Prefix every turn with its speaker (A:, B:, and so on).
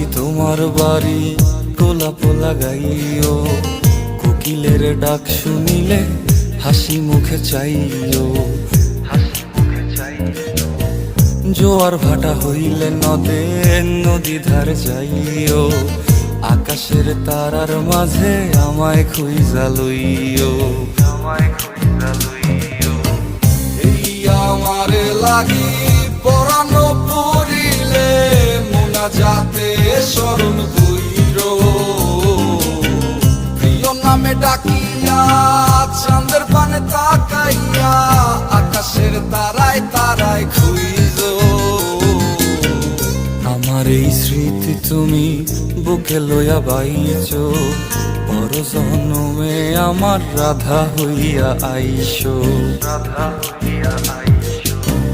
A: কি তোমার বাড়ি গোলাপ লাগাইও, কোকিলের ডাক শুনিলে হাসি মুখে চাইও। জোয়ার ভাটা হইলে নদে নদী ধারে যাইও, আকাশের তারার মাঝে আমায় খুঁজা লইও। এই আমারে লাগি পরানো পড়িলে মোনাজাতে স্মরণ কইরো, প্রিয় নামে ডাকিয়া চাঁদের পানে তাকাইয়া আকাশের তারায় তারায় খুঁজো। আমার এই স্মৃতি তুমি বুকে লইয়া বাইছো, পর জন্মে আমার রাধা হইয়া আইসো।